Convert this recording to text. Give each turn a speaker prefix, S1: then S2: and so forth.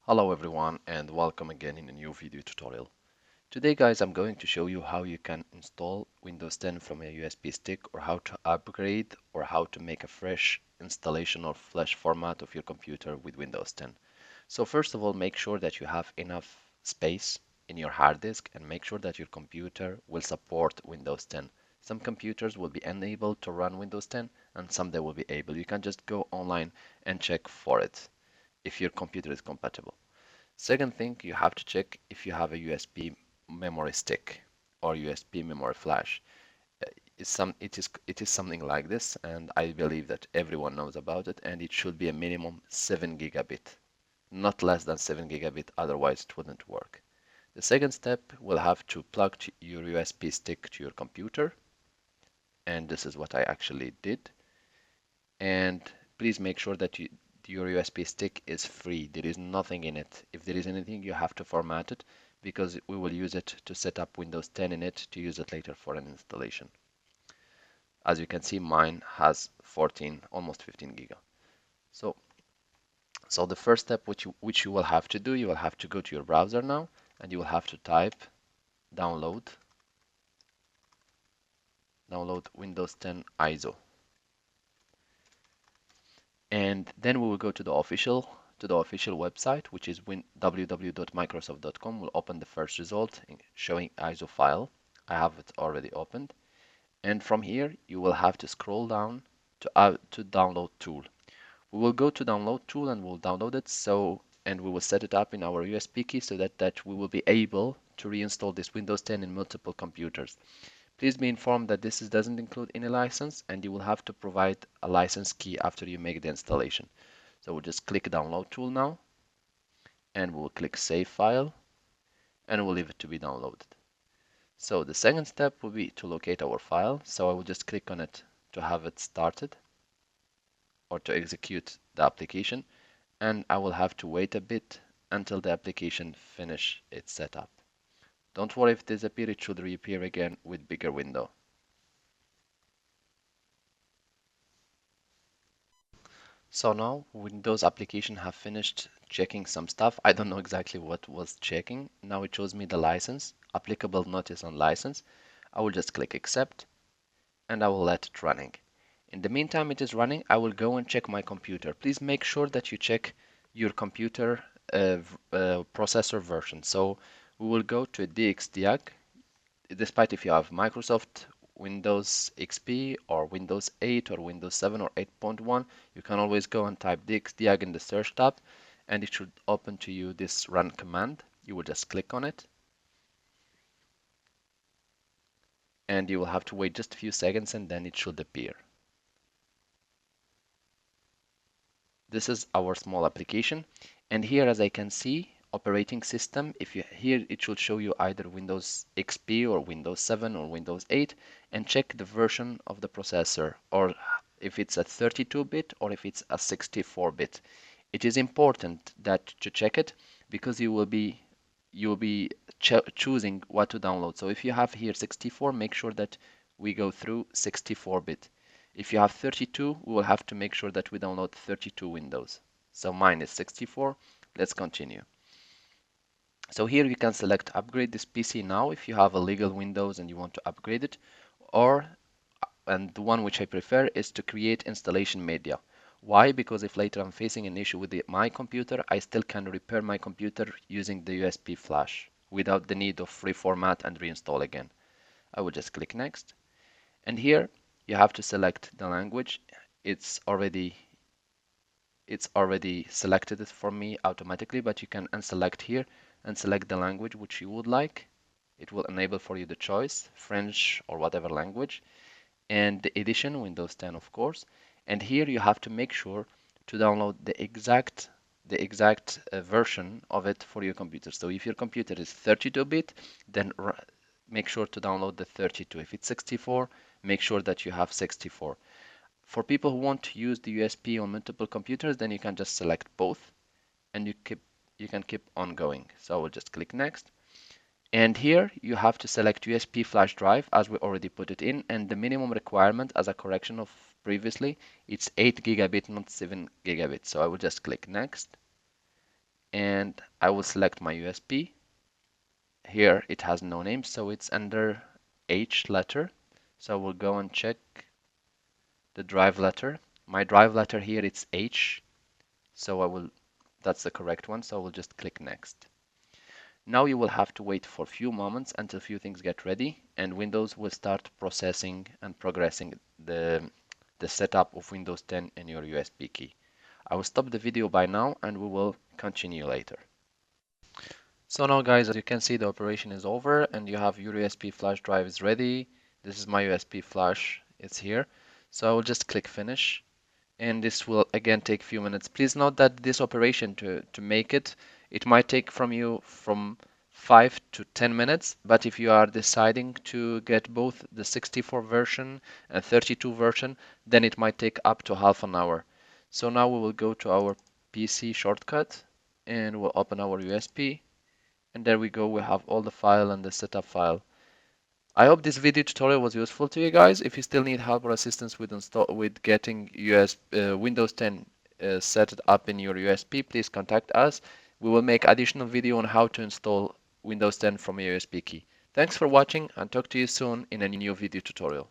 S1: Hello everyone and welcome again in a new video tutorial. Today guys I'm going to show you how you can install Windows 10 from a USB stick or how to upgrade or how to make a fresh installation or flash format of your computer with Windows 10. So first of all make sure that you have enough space in your hard disk and make sure that your computer will support Windows 10. Some computers will be unable to run Windows 10 and some they will be able. You can just go online and check for it if your computer is compatible. Second thing, you have to check if you have a USB memory stick or USB memory flash. It is something like this, and I believe that everyone knows about it, and it should be a minimum 7 gigabit, not less than 7 gigabit, otherwise it wouldn't work. The second step will have to plug your USB stick to your computer, and this is what I actually did. And please make sure that your USB stick is free. There is nothing in it. If there is anything, you have to format it because we will use it to set up Windows 10 in it to use it later for an installation. As you can see, mine has 14, almost 15 giga. So the first step which you will have to do, you will have to go to your browser now, and you will have to type download Windows 10 ISO. And then we will go to the official website, which is www.microsoft.com. We'll open the first result showing ISO file. I have it already opened. And from here, you will have to scroll down to download tool. We will go to download tool and we'll download it. And we will set it up in our USB key so that we will be able to reinstall this Windows 10 in multiple computers. Please be informed that this doesn't include any license and you will have to provide a license key after you make the installation. So we'll just click download tool now and we'll click save file and we'll leave it to be downloaded. So the second step will be to locate our file. So I will just click on it to have it started or to execute the application, and I will have to wait a bit until the application finish its setup. Don't worry if it disappears, it should reappear again with bigger window. So now Windows application have finished checking some stuff. I don't know exactly what was checking. Now it shows me the license, applicable notice on license. I will just click accept and I will let it running. In the meantime it is running, I will go and check my computer. Please make sure that you check your computer processor version. So we will go to DXDiag. Despite if you have Microsoft Windows XP or Windows 8 or Windows 7 or 8.1, you can always go and type DXDiag in the search tab and it should open to you this run command. You will just click on it and you will have to wait just a few seconds and then it should appear. This is our small application, and here as I can see, operating system, here it should show you either Windows XP or Windows 7 or Windows 8, and check the version of the processor, or if it's a 32-bit or if it's a 64-bit. It is important that to check it because you will be choosing what to download. So if you have here 64, make sure that we go through 64-bit. If you have 32, we will have to make sure that we download 32 Windows. So mine is 64. Let's continue. So here you can select upgrade this PC now if you have a legal Windows and you want to upgrade it, and the one which I prefer is to create installation media. Why? Because if later I'm facing an issue with my computer, I still can repair my computer using the USB flash without the need of reformat and reinstall again. I will just click next. And here you have to select the language. It's already selected it for me automatically, but you can unselect here and select the language which you would like. It will enable for you the choice, French or whatever language, and the edition, Windows 10 of course. And here you have to make sure to download the exact version of it for your computer. So if your computer is 32-bit, then make sure to download the 32. If it's 64, make sure that you have 64. For people who want to use the USB on multiple computers, then you can just select both and you can keep on going. So I will just click next. And here you have to select USB flash drive as we already put it in, and the minimum requirement as a correction of previously, it's 8 gigabit, not 7 gigabit. So I will just click next. and I will select my USB. Here it has no name, so it's under H letter. So we'll go and check the drive letter. My drive letter here it's H, so that's the correct one, so we'll just click next. Now you will have to wait for a few moments until a few things get ready and Windows will start processing and progressing the setup of Windows 10 in your USB key. I will stop the video by now and we will continue later. So now guys, as you can see, the operation is over and you have your USB flash drive is ready. This is my USB flash, it's here. So I will just click finish and this will again take a few minutes. Please note that this operation to make it might take from you from 5 to 10 minutes, but if you are deciding to get both the 64 version and 32 version, then it might take up to half an hour. So now we will go to our PC shortcut and we'll open our USB and there we go, we have all the file and the setup file. I hope this video tutorial was useful to you guys. If you still need help or assistance with getting Windows 10 set up in your USB, please contact us. We will make additional video on how to install Windows 10 from a USB key. Thanks for watching and talk to you soon in a new video tutorial.